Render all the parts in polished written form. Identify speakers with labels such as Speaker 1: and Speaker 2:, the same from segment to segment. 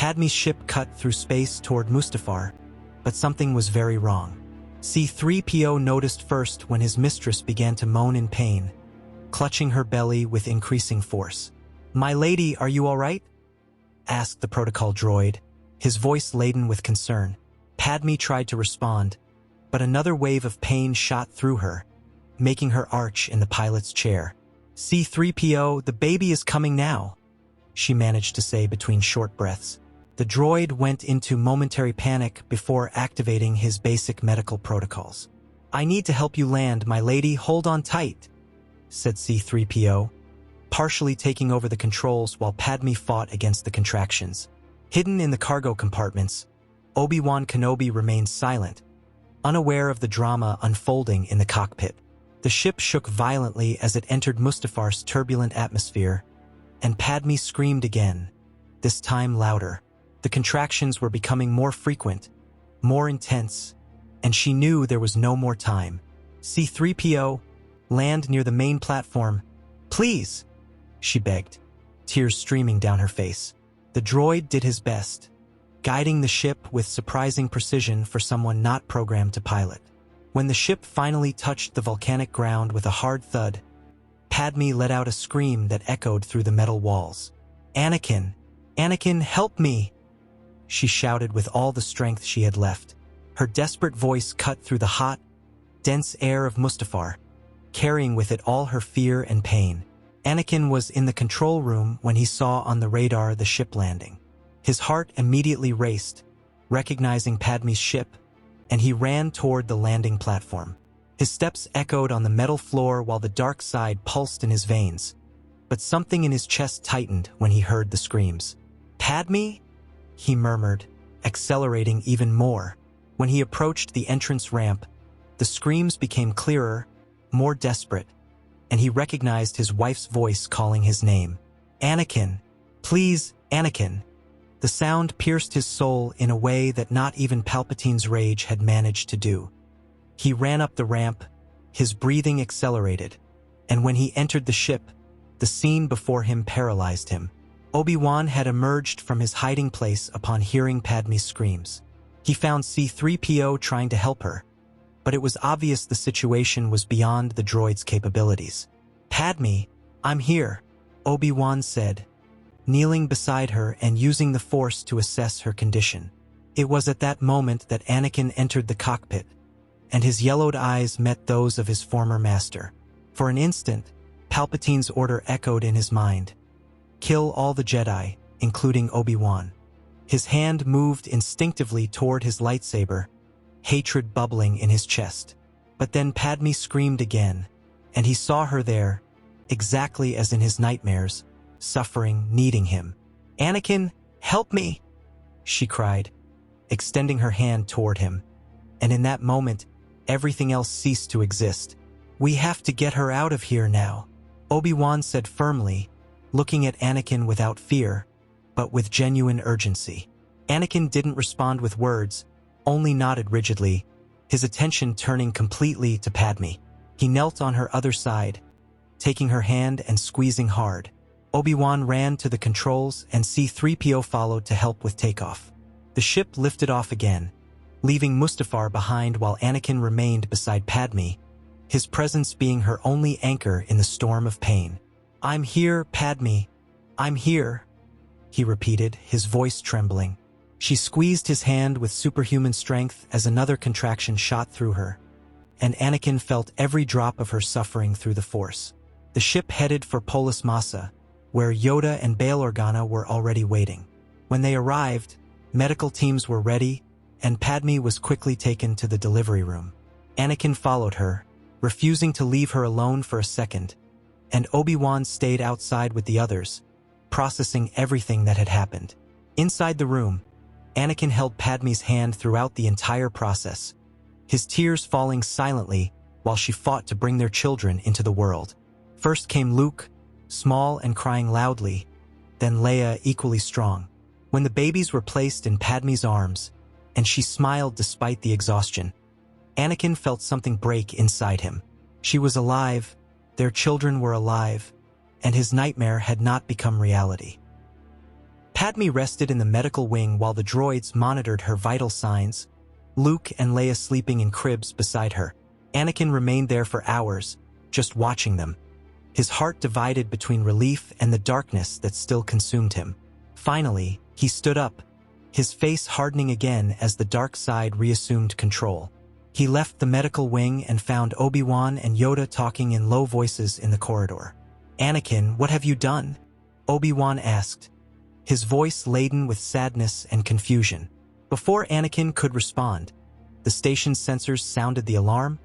Speaker 1: Padme's ship cut through space toward Mustafar, but something was very wrong. C-3PO noticed first when his mistress began to moan in pain, clutching her belly with increasing force. "My lady, are you all right?" asked the protocol droid, his voice laden with concern. Padme tried to respond, but another wave of pain shot through her, making her arch in the pilot's chair. "C-3PO, the baby is coming now," she managed to say between short breaths. The droid went into momentary panic before activating his basic medical protocols. "I need to help you land, my lady, hold on tight," said C-3PO, partially taking over the controls while Padme fought against the contractions. Hidden in the cargo compartments, Obi-Wan Kenobi remained silent, unaware of the drama unfolding in the cockpit. The ship shook violently as it entered Mustafar's turbulent atmosphere, and Padme screamed again, this time louder. The contractions were becoming more frequent, more intense, and she knew there was no more time. "C-3PO, land near the main platform. Please," she begged, tears streaming down her face. The droid did his best, guiding the ship with surprising precision for someone not programmed to pilot. When the ship finally touched the volcanic ground with a hard thud, Padme let out a scream that echoed through the metal walls. "Anakin! Anakin, help me!" she shouted with all the strength she had left. Her desperate voice cut through the hot, dense air of Mustafar, carrying with it all her fear and pain. Anakin was in the control room when he saw on the radar the ship landing. His heart immediately raced, recognizing Padme's ship, and he ran toward the landing platform. His steps echoed on the metal floor while the dark side pulsed in his veins, but something in his chest tightened when he heard the screams. "Padme?" he murmured, accelerating even more. When he approached the entrance ramp, the screams became clearer, more desperate, and he recognized his wife's voice calling his name. "Anakin! Please, Anakin!" The sound pierced his soul in a way that not even Palpatine's rage had managed to do. He ran up the ramp, his breathing accelerated, and when he entered the ship, the scene before him paralyzed him. Obi-Wan had emerged from his hiding place upon hearing Padme's screams. He found C-3PO trying to help her, but it was obvious the situation was beyond the droid's capabilities. "Padme, I'm here," Obi-Wan said, kneeling beside her and using the Force to assess her condition. It was at that moment that Anakin entered the cockpit, and his yellowed eyes met those of his former master. For an instant, Palpatine's order echoed in his mind. Kill all the Jedi, including Obi-Wan. His hand moved instinctively toward his lightsaber, hatred bubbling in his chest. But then Padme screamed again, and he saw her there, exactly as in his nightmares, suffering, needing him. "Anakin, help me!" she cried, extending her hand toward him. And in that moment, everything else ceased to exist. "We have to get her out of here now," Obi-Wan said firmly, looking at Anakin without fear, but with genuine urgency. Anakin didn't respond with words, only nodded rigidly, his attention turning completely to Padme. He knelt on her other side, taking her hand and squeezing hard. Obi-Wan ran to the controls and C-3PO followed to help with takeoff. The ship lifted off again, leaving Mustafar behind while Anakin remained beside Padme, his presence being her only anchor in the storm of pain. "I'm here, Padme. I'm here," he repeated, his voice trembling. She squeezed his hand with superhuman strength as another contraction shot through her, and Anakin felt every drop of her suffering through the Force. The ship headed for Polis Massa, where Yoda and Bail Organa were already waiting. When they arrived, medical teams were ready, and Padme was quickly taken to the delivery room. Anakin followed her, refusing to leave her alone for a second, and Obi-Wan stayed outside with the others, processing everything that had happened. Inside the room, Anakin held Padme's hand throughout the entire process, his tears falling silently while she fought to bring their children into the world. First came Luke, small and crying loudly, then Leia, equally strong. When the babies were placed in Padme's arms, and she smiled despite the exhaustion, Anakin felt something break inside him. She was alive, their children were alive, and his nightmare had not become reality. Padme rested in the medical wing while the droids monitored her vital signs, Luke and Leia sleeping in cribs beside her. Anakin remained there for hours, just watching them, his heart divided between relief and the darkness that still consumed him. Finally, he stood up, his face hardening again as the dark side reassumed control. He left the medical wing and found Obi-Wan and Yoda talking in low voices in the corridor. "Anakin, what have you done?" Obi-Wan asked, his voice laden with sadness and confusion. Before Anakin could respond, the station's sensors sounded the alarm,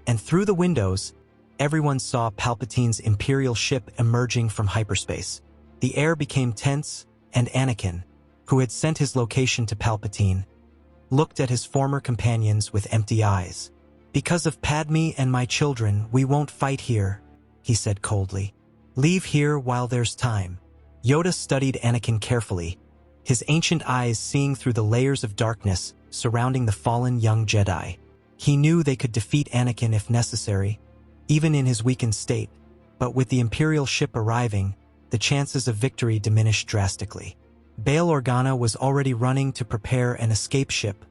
Speaker 1: and through the windows, everyone saw Palpatine's Imperial ship emerging from hyperspace. The air became tense, and Anakin, who had sent his location to Palpatine, looked at his former companions with empty eyes. "Because of Padme and my children, we won't fight here," he said coldly. "Leave here while there's time." Yoda studied Anakin carefully, his ancient eyes seeing through the layers of darkness surrounding the fallen young Jedi. He knew they could defeat Anakin if necessary, even in his weakened state, but with the Imperial ship arriving, the chances of victory diminished drastically. Bail Organa was already running to prepare an escape ship,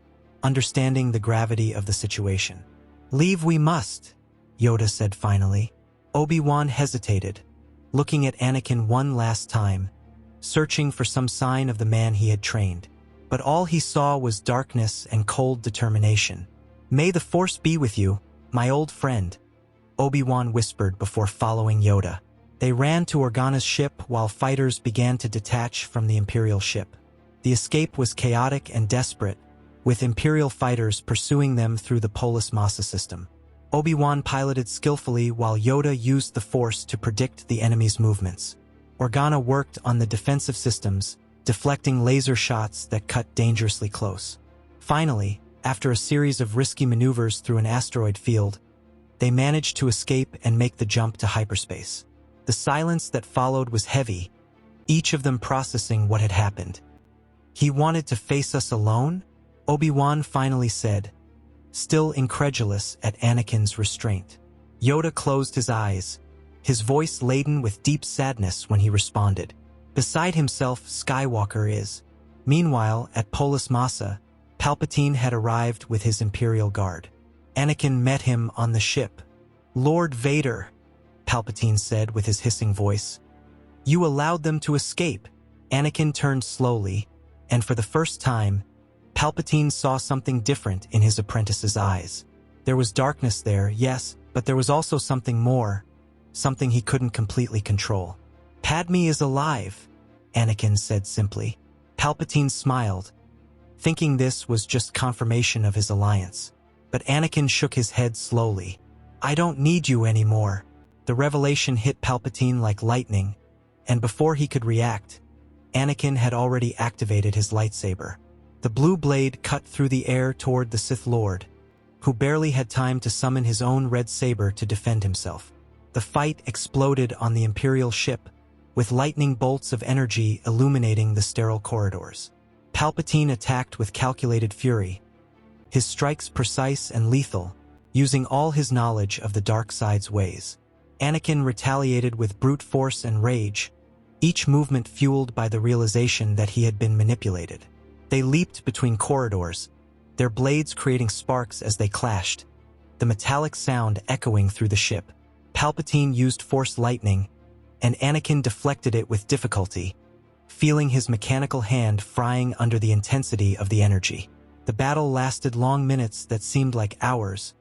Speaker 1: understanding the gravity of the situation. "Leave we must," Yoda said finally. Obi-Wan hesitated, looking at Anakin one last time, searching for some sign of the man he had trained. But all he saw was darkness and cold determination. "May the Force be with you, my old friend," Obi-Wan whispered before following Yoda. They ran to Organa's ship while fighters began to detach from the Imperial ship. The escape was chaotic and desperate, with Imperial fighters pursuing them through the Polis Massa system. Obi-Wan piloted skillfully while Yoda used the Force to predict the enemy's movements. Organa worked on the defensive systems, deflecting laser shots that cut dangerously close. Finally, after a series of risky maneuvers through an asteroid field, they managed to escape and make the jump to hyperspace. The silence that followed was heavy, each of them processing what had happened. "He wanted to face us alone?" Obi-Wan finally said, still incredulous at Anakin's restraint. Yoda closed his eyes, his voice laden with deep sadness when he responded. "Beside himself, Skywalker is." Meanwhile, at Polis Massa, Palpatine had arrived with his Imperial Guard. Anakin met him on the ship. "Lord Vader," Palpatine said with his hissing voice. "You allowed them to escape." Anakin turned slowly, and for the first time, Palpatine saw something different in his apprentice's eyes. There was darkness there, yes, but there was also something more, something he couldn't completely control. "Padme is alive," Anakin said simply. Palpatine smiled, thinking this was just confirmation of his alliance. But Anakin shook his head slowly. "I don't need you anymore." The revelation hit Palpatine like lightning, and before he could react, Anakin had already activated his lightsaber. The blue blade cut through the air toward the Sith Lord, who barely had time to summon his own red saber to defend himself. The fight exploded on the Imperial ship, with lightning bolts of energy illuminating the sterile corridors. Palpatine attacked with calculated fury, his strikes precise and lethal, using all his knowledge of the dark side's ways. Anakin retaliated with brute force and rage, each movement fueled by the realization that he had been manipulated. They leaped between corridors, their blades creating sparks as they clashed, the metallic sound echoing through the ship. Palpatine used Force lightning, and Anakin deflected it with difficulty, feeling his mechanical hand frying under the intensity of the energy. The battle lasted long minutes that seemed like hours,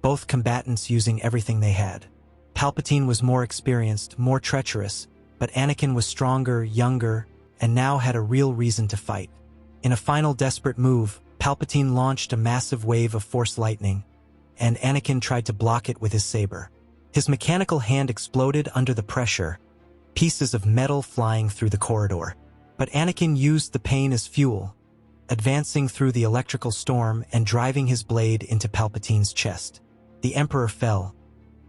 Speaker 1: both combatants using everything they had. Palpatine was more experienced, more treacherous, but Anakin was stronger, younger, and now had a real reason to fight. In a final desperate move, Palpatine launched a massive wave of Force lightning, and Anakin tried to block it with his saber. His mechanical hand exploded under the pressure, pieces of metal flying through the corridor. But Anakin used the pain as fuel, advancing through the electrical storm and driving his blade into Palpatine's chest. The Emperor fell,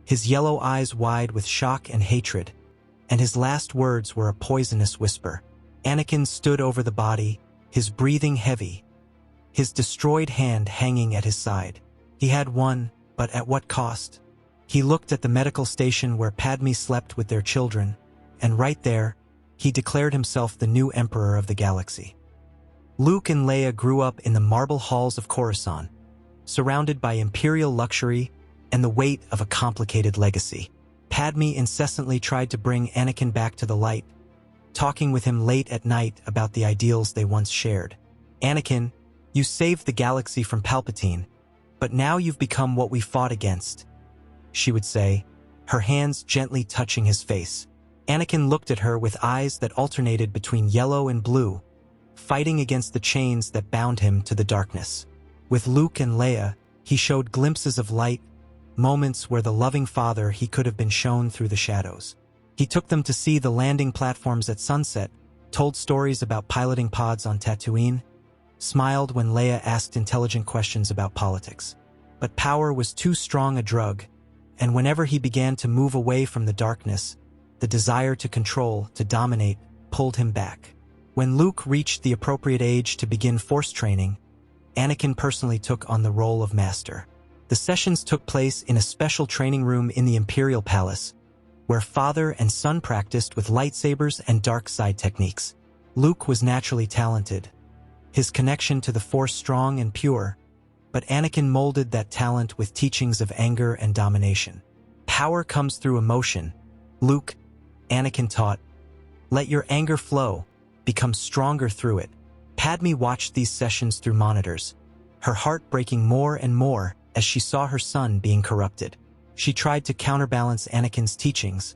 Speaker 1: his yellow eyes wide with shock and hatred, and his last words were a poisonous whisper. Anakin stood over the body, his breathing heavy, his destroyed hand hanging at his side. He had won, but at what cost? He looked at the medical station where Padme slept with their children, and right there, he declared himself the new emperor of the galaxy. Luke and Leia grew up in the marble halls of Coruscant, surrounded by imperial luxury and the weight of a complicated legacy. Padme incessantly tried to bring Anakin back to the light, talking with him late at night about the ideals they once shared. "Anakin, you saved the galaxy from Palpatine, but now you've become what we fought against," she would say, her hands gently touching his face. Anakin looked at her with eyes that alternated between yellow and blue, fighting against the chains that bound him to the darkness. With Luke and Leia, he showed glimpses of light, moments where the loving father he could have been shown through the shadows. He took them to see the landing platforms at sunset, told stories about piloting pods on Tatooine, smiled when Leia asked intelligent questions about politics. But power was too strong a drug, and whenever he began to move away from the darkness, the desire to control, to dominate, pulled him back. When Luke reached the appropriate age to begin Force training, Anakin personally took on the role of master. The sessions took place in a special training room in the Imperial Palace, where father and son practiced with lightsabers and dark side techniques. Luke was naturally talented, his connection to the Force strong and pure, but Anakin molded that talent with teachings of anger and domination. Power comes through emotion. Luke, Anakin taught, let your anger flow, become stronger through it. Padme watched these sessions through monitors, her heart breaking more and more as she saw her son being corrupted. She tried to counterbalance Anakin's teachings,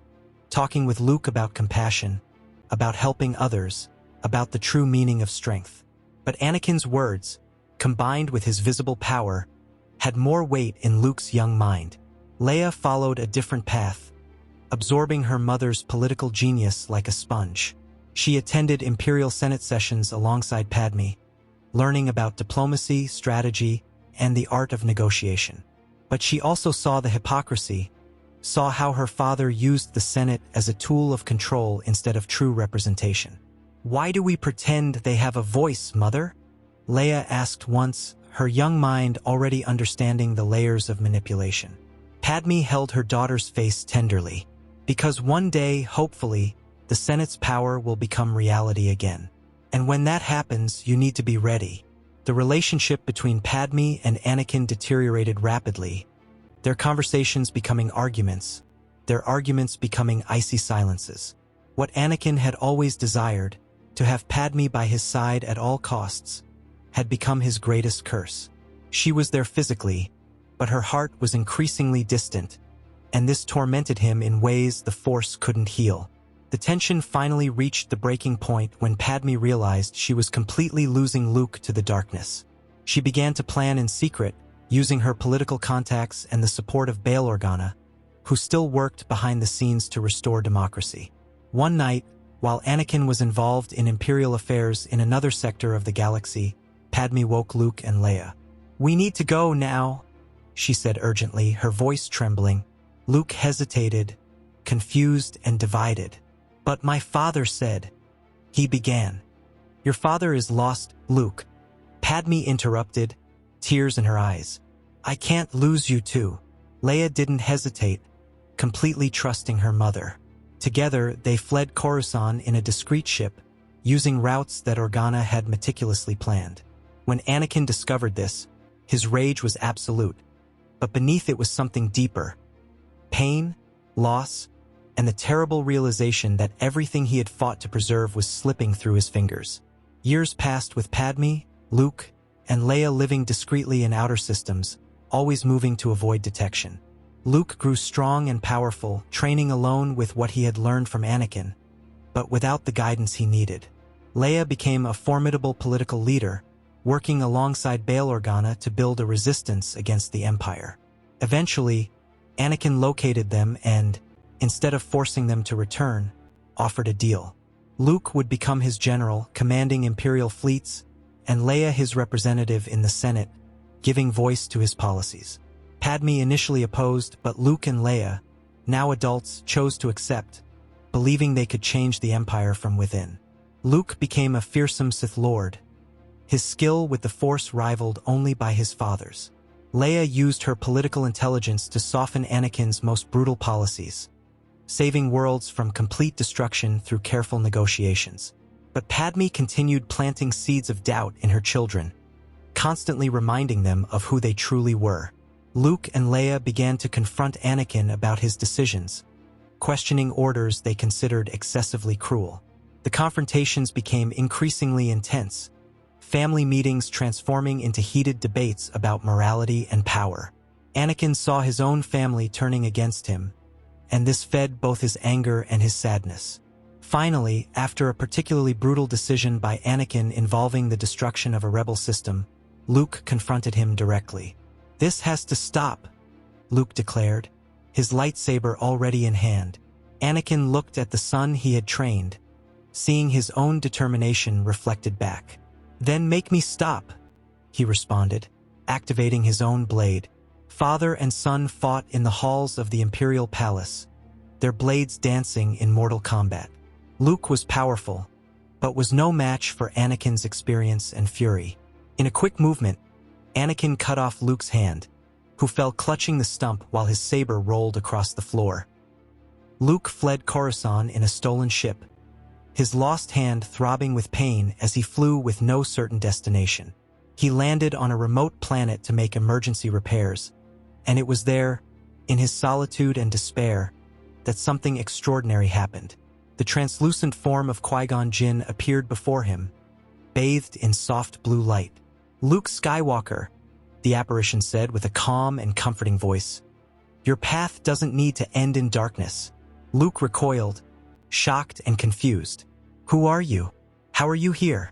Speaker 1: talking with Luke about compassion, about helping others, about the true meaning of strength. But Anakin's words, combined with his visible power, had more weight in Luke's young mind. Leia followed a different path, absorbing her mother's political genius like a sponge. She attended Imperial Senate sessions alongside Padme, learning about diplomacy, strategy, and the art of negotiation. But she also saw the hypocrisy, saw how her father used the Senate as a tool of control instead of true representation. "Why do we pretend they have a voice, Mother?" Leia asked once, her young mind already understanding the layers of manipulation. Padme held her daughter's face tenderly, because one day, hopefully, the Senate's power will become reality again. And when that happens, you need to be ready. The relationship between Padme and Anakin deteriorated rapidly, their conversations becoming arguments, their arguments becoming icy silences. What Anakin had always desired, to have Padme by his side at all costs, had become his greatest curse. She was there physically, but her heart was increasingly distant, and this tormented him in ways the Force couldn't heal. The tension finally reached the breaking point when Padme realized she was completely losing Luke to the darkness. She began to plan in secret, using her political contacts and the support of Bail Organa, who still worked behind the scenes to restore democracy. One night, while Anakin was involved in Imperial affairs in another sector of the galaxy, Padme woke Luke and Leia. "We need to go now," she said urgently, her voice trembling. Luke hesitated, confused and divided. "But my father said," he began. "Your father is lost, Luke," Padme interrupted, tears in her eyes. "I can't lose you too." Leia didn't hesitate, completely trusting her mother. Together, they fled Coruscant in a discreet ship, using routes that Organa had meticulously planned. When Anakin discovered this, his rage was absolute, but beneath it was something deeper. Pain, loss, and the terrible realization that everything he had fought to preserve was slipping through his fingers. Years passed with Padme, Luke, and Leia living discreetly in outer systems, always moving to avoid detection. Luke grew strong and powerful, training alone with what he had learned from Anakin, but without the guidance he needed. Leia became a formidable political leader, working alongside Bail Organa to build a resistance against the Empire. Eventually, Anakin located them and, instead of forcing them to return, offered a deal. Luke would become his general, commanding Imperial fleets, and Leia his representative in the Senate, giving voice to his policies. Padme initially opposed, but Luke and Leia, now adults, chose to accept, believing they could change the Empire from within. Luke became a fearsome Sith Lord, his skill with the Force rivaled only by his father's. Leia used her political intelligence to soften Anakin's most brutal policies, saving worlds from complete destruction through careful negotiations. But Padme continued planting seeds of doubt in her children, constantly reminding them of who they truly were. Luke and Leia began to confront Anakin about his decisions, questioning orders they considered excessively cruel. The confrontations became increasingly intense, family meetings transforming into heated debates about morality and power. Anakin saw his own family turning against him, and this fed both his anger and his sadness. Finally, after a particularly brutal decision by Anakin involving the destruction of a rebel system, Luke confronted him directly. "This has to stop," Luke declared, his lightsaber already in hand. Anakin looked at the son he had trained, seeing his own determination reflected back. "Then make me stop," he responded, activating his own blade. Father and son fought in the halls of the Imperial Palace, their blades dancing in mortal combat. Luke was powerful, but was no match for Anakin's experience and fury. In a quick movement, Anakin cut off Luke's hand, who fell clutching the stump while his saber rolled across the floor. Luke fled Coruscant in a stolen ship, his lost hand throbbing with pain as he flew with no certain destination. He landed on a remote planet to make emergency repairs, and it was there, in his solitude and despair, that something extraordinary happened. The translucent form of Qui-Gon Jinn appeared before him, bathed in soft blue light. "Luke Skywalker," the apparition said with a calm and comforting voice, "your path doesn't need to end in darkness." Luke recoiled, shocked and confused. "Who are you? How are you here?"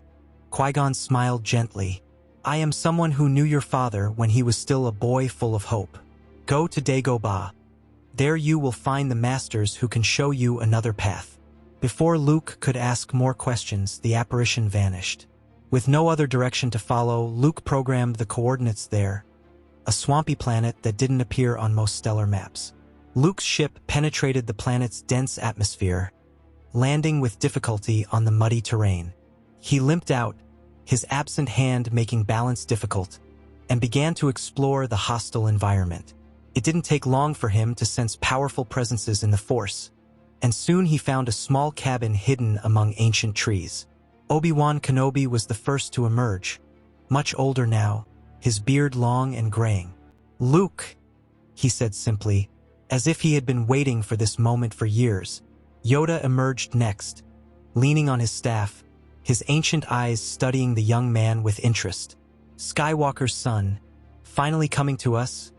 Speaker 1: Qui-Gon smiled gently. "I am someone who knew your father when he was still a boy full of hope. Go to Dagobah. There you will find the masters who can show you another path." Before Luke could ask more questions, the apparition vanished. With no other direction to follow, Luke programmed the coordinates there, a swampy planet that didn't appear on most stellar maps. Luke's ship penetrated the planet's dense atmosphere, landing with difficulty on the muddy terrain. He limped out, his absent hand making balance difficult, and began to explore the hostile environment. It didn't take long for him to sense powerful presences in the Force, and soon he found a small cabin hidden among ancient trees. Obi-Wan Kenobi was the first to emerge, much older now, his beard long and graying. "Luke," he said simply, as if he had been waiting for this moment for years. Yoda emerged next, leaning on his staff, his ancient eyes studying the young man with interest. "Skywalker's son, finally coming to us?"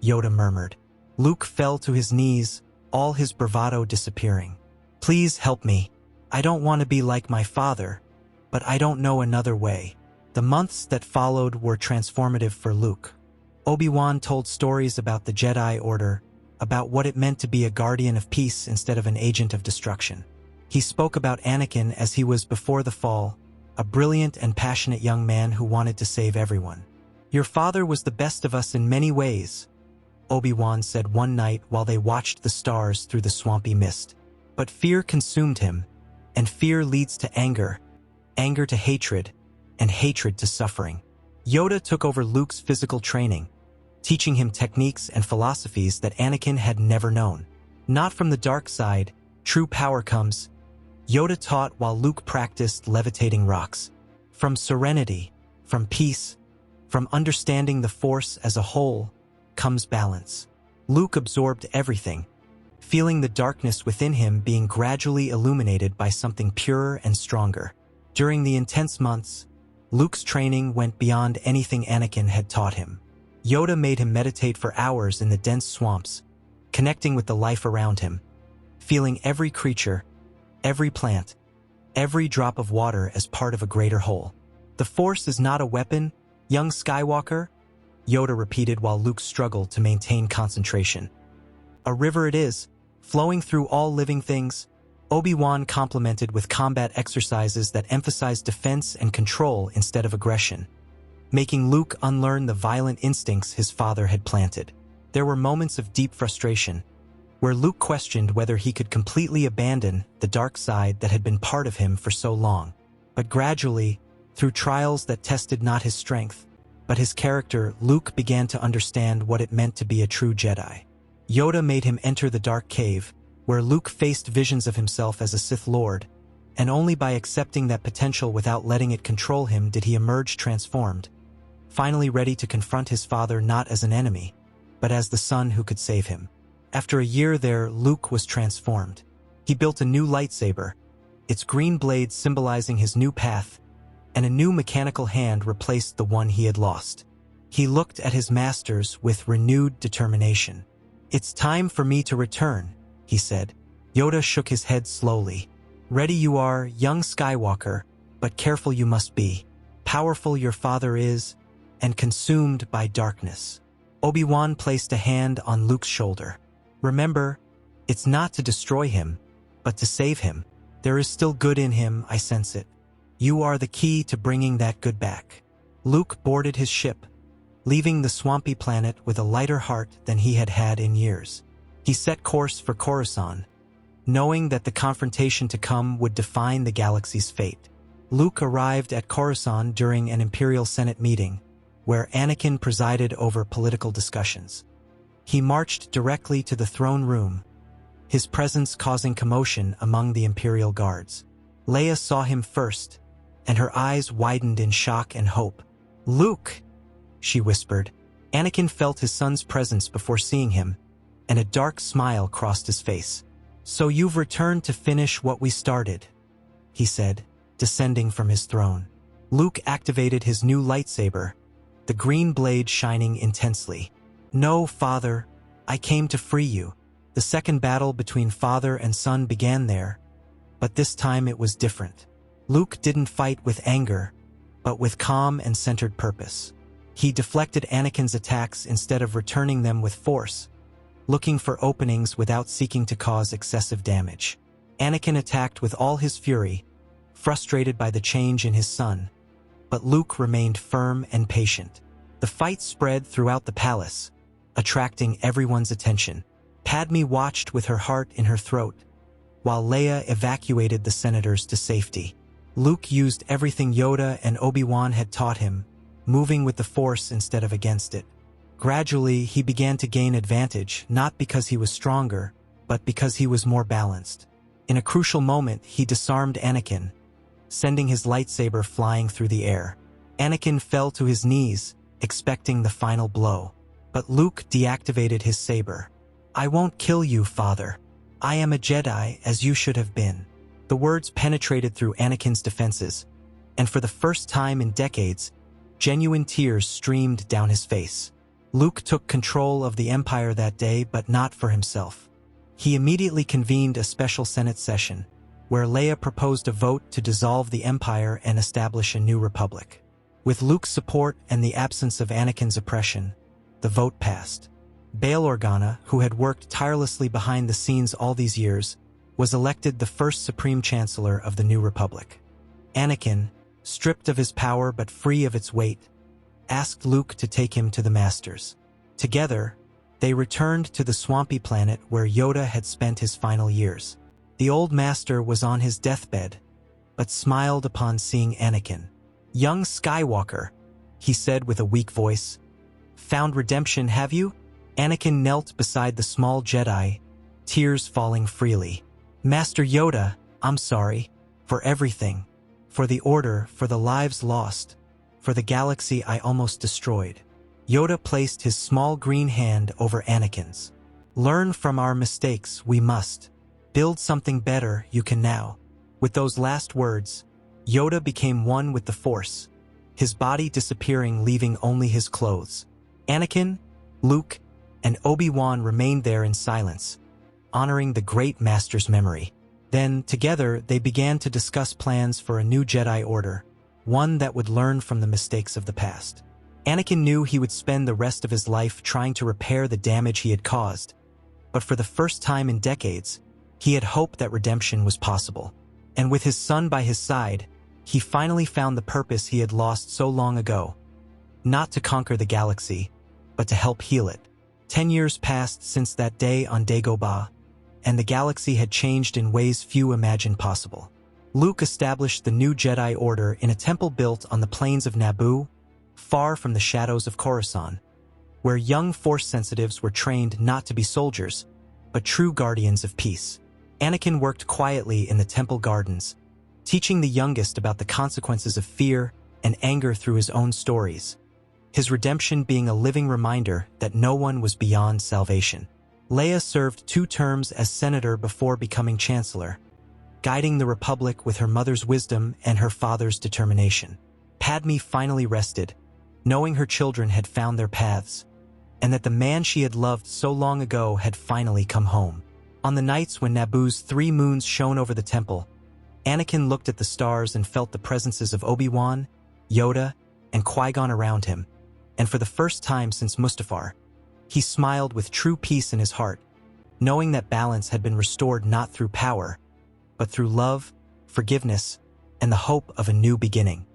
Speaker 1: Yoda murmured. Luke fell to his knees, all his bravado disappearing. "Please help me. I don't want to be like my father, but I don't know another way." The months that followed were transformative for Luke. Obi-Wan told stories about the Jedi Order, about what it meant to be a guardian of peace instead of an agent of destruction. He spoke about Anakin as he was before the fall, a brilliant and passionate young man who wanted to save everyone. "Your father was the best of us in many ways," Obi-Wan said one night while they watched the stars through the swampy mist. "But fear consumed him, and fear leads to anger, anger to hatred, and hatred to suffering." Yoda took over Luke's physical training, teaching him techniques and philosophies that Anakin had never known. Not from the dark side, true power comes, Yoda taught while Luke practiced levitating rocks. From serenity, from peace, from understanding the Force as a whole, comes balance. Luke absorbed everything, feeling the darkness within him being gradually illuminated by something purer and stronger. During the intense months, Luke's training went beyond anything Anakin had taught him. Yoda made him meditate for hours in the dense swamps, connecting with the life around him, feeling every creature, every plant, every drop of water as part of a greater whole. "The Force is not a weapon, young Skywalker," Yoda repeated while Luke struggled to maintain concentration. "A river it is, flowing through all living things," Obi-Wan complemented with combat exercises that emphasized defense and control instead of aggression, making Luke unlearn the violent instincts his father had planted. There were moments of deep frustration, where Luke questioned whether he could completely abandon the dark side that had been part of him for so long. But gradually, through trials that tested not his strength, but his character, Luke began to understand what it meant to be a true Jedi. Yoda made him enter the dark cave, where Luke faced visions of himself as a Sith Lord, and only by accepting that potential without letting it control him did he emerge transformed, finally ready to confront his father not as an enemy, but as the son who could save him. After a year there, Luke was transformed. He built a new lightsaber, its green blade symbolizing his new path, and a new mechanical hand replaced the one he had lost. He looked at his masters with renewed determination. "It's time for me to return," he said. Yoda shook his head slowly. "Ready you are, young Skywalker, but careful you must be. Powerful your father is, and consumed by darkness." Obi-Wan placed a hand on Luke's shoulder. "Remember, it's not to destroy him, but to save him. There is still good in him, I sense it. You are the key to bringing that good back." Luke boarded his ship, leaving the swampy planet with a lighter heart than he had had in years. He set course for Coruscant, knowing that the confrontation to come would define the galaxy's fate. Luke arrived at Coruscant during an Imperial Senate meeting, where Anakin presided over political discussions. He marched directly to the throne room, his presence causing commotion among the Imperial guards. Leia saw him first, and her eyes widened in shock and hope. "Luke!" she whispered. Anakin felt his son's presence before seeing him, and a dark smile crossed his face. "So you've returned to finish what we started," he said, descending from his throne. Luke activated his new lightsaber, the green blade shining intensely. "No, Father, I came to free you." The second battle between father and son began there, but this time it was different. Luke didn't fight with anger, but with calm and centered purpose. He deflected Anakin's attacks instead of returning them with force, looking for openings without seeking to cause excessive damage. Anakin attacked with all his fury, frustrated by the change in his son, but Luke remained firm and patient. The fight spread throughout the palace, attracting everyone's attention. Padme watched with her heart in her throat, while Leia evacuated the senators to safety. Luke used everything Yoda and Obi-Wan had taught him, moving with the Force instead of against it. Gradually, he began to gain advantage, not because he was stronger, but because he was more balanced. In a crucial moment, he disarmed Anakin, sending his lightsaber flying through the air. Anakin fell to his knees, expecting the final blow. But Luke deactivated his saber. "I won't kill you, Father. I am a Jedi, as you should have been." The words penetrated through Anakin's defenses, and for the first time in decades, genuine tears streamed down his face. Luke took control of the Empire that day, but not for himself. He immediately convened a special Senate session, where Leia proposed a vote to dissolve the Empire and establish a new republic. With Luke's support and the absence of Anakin's oppression, the vote passed. Bail Organa, who had worked tirelessly behind the scenes all these years, was elected the first Supreme Chancellor of the new republic. Anakin, stripped of his power but free of its weight, asked Luke to take him to the Masters. Together, they returned to the swampy planet where Yoda had spent his final years. The old master was on his deathbed, but smiled upon seeing Anakin. "Young Skywalker," he said with a weak voice. "Found redemption, have you?" Anakin knelt beside the small Jedi, tears falling freely. "Master Yoda, I'm sorry. For everything. For the Order, for the lives lost. For the galaxy I almost destroyed." Yoda placed his small green hand over Anakin's. "Learn from our mistakes, we must. Build something better, you can now." With those last words, Yoda became one with the Force, his body disappearing, leaving only his clothes. Anakin, Luke, and Obi-Wan remained there in silence, honoring the great master's memory. Then, together, they began to discuss plans for a new Jedi Order, one that would learn from the mistakes of the past. Anakin knew he would spend the rest of his life trying to repair the damage he had caused, but for the first time in decades, he had hoped that redemption was possible. And with his son by his side, he finally found the purpose he had lost so long ago. Not to conquer the galaxy, but to help heal it. 10 years passed since that day on Dagobah, and the galaxy had changed in ways few imagined possible. Luke established the new Jedi Order in a temple built on the plains of Naboo, far from the shadows of Coruscant, where young Force sensitives were trained not to be soldiers, but true guardians of peace. Anakin worked quietly in the temple gardens, teaching the youngest about the consequences of fear and anger through his own stories, his redemption being a living reminder that no one was beyond salvation. Leia served 2 terms as senator before becoming chancellor, guiding the Republic with her mother's wisdom and her father's determination. Padme finally rested, knowing her children had found their paths, and that the man she had loved so long ago had finally come home. On the nights when Naboo's 3 moons shone over the temple, Anakin looked at the stars and felt the presences of Obi-Wan, Yoda, and Qui-Gon around him, and for the first time since Mustafar, he smiled with true peace in his heart, knowing that balance had been restored not through power, but through love, forgiveness, and the hope of a new beginning.